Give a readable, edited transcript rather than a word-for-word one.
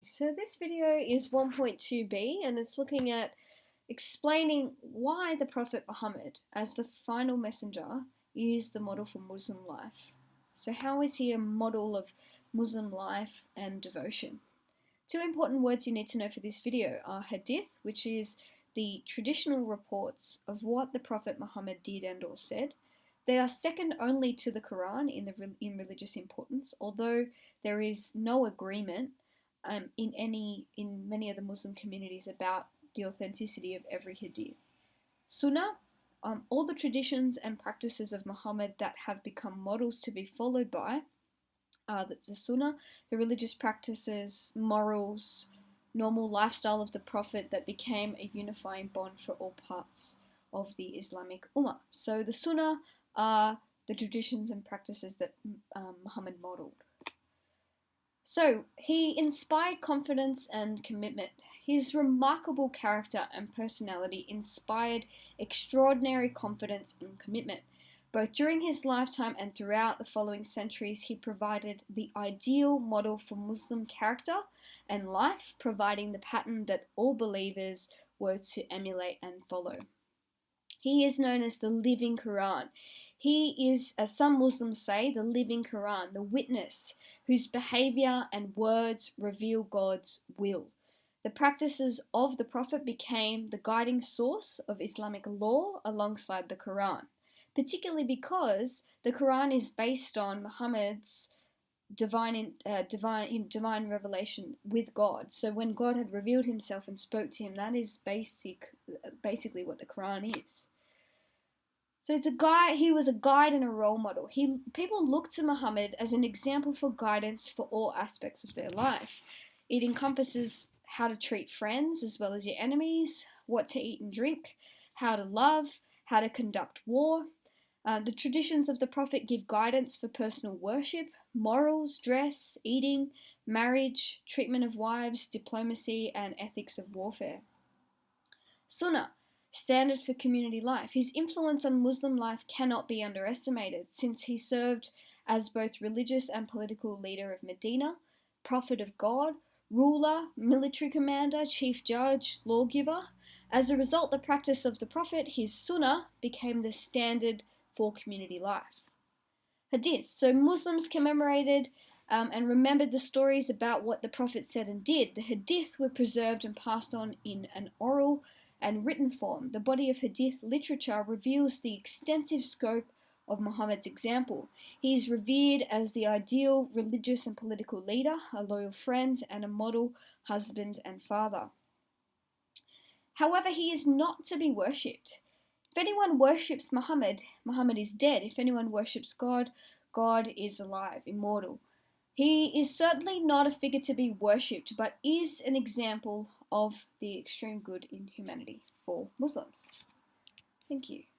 So this video is 1.2b and it's looking at explaining why the Prophet Muhammad, as the final messenger, is the model for Muslim life. So how is he a model of Muslim life and devotion? Two important words you need to know for this video are hadith, which is the traditional reports of what the Prophet Muhammad did and or said. They are second only to the Quran in religious importance, although there is no agreement in many of the Muslim communities about the authenticity of every hadith. Sunnah, all the traditions and practices of Muhammad that have become models to be followed by are the Sunnah, the religious practices, morals, normal lifestyle of the Prophet that became a unifying bond for all parts of the Islamic Ummah. So the Sunnah are the traditions and practices that Muhammad modeled. So, he inspired confidence and commitment. His remarkable character and personality inspired extraordinary confidence and commitment. Both during his lifetime and throughout the following centuries, he provided the ideal model for Muslim character and life, providing the pattern that all believers were to emulate and follow. He is known as the living Quran. He is, as some Muslims say, the living Quran, the witness whose behavior and words reveal God's will. The practices of the Prophet became the guiding source of Islamic law alongside the Quran, particularly because the Quran is based on Muhammad's divine revelation with God. So when God had revealed himself and spoke to him, that is basically what the Quran is. So he was a guide and a role model. People look to Muhammad as an example for guidance for all aspects of their life. It encompasses how to treat friends as well as your enemies, what to eat and drink, how to love, how to conduct war. The traditions of the Prophet give guidance for personal worship, morals, dress, eating, marriage, treatment of wives, diplomacy, and ethics of warfare. Sunnah, standard for community life. His influence on Muslim life cannot be underestimated, since he served as both religious and political leader of Medina, prophet of God, ruler, military commander, chief judge, lawgiver. As a result, the practice of the Prophet, his Sunnah, became the standard for community life. Hadith. So Muslims commemorated and remembered the stories about what the Prophet said and did. The Hadith were preserved and passed on in an oral and written form. The body of Hadith literature reveals the extensive scope of Muhammad's example. He is revered as the ideal religious and political leader, a loyal friend, and a model husband and father. However, he is not to be worshipped. If anyone worships Muhammad, Muhammad is dead. If anyone worships God, God is alive, immortal. He is certainly not a figure to be worshipped, but is an example of the extreme good in humanity for Muslims. Thank you.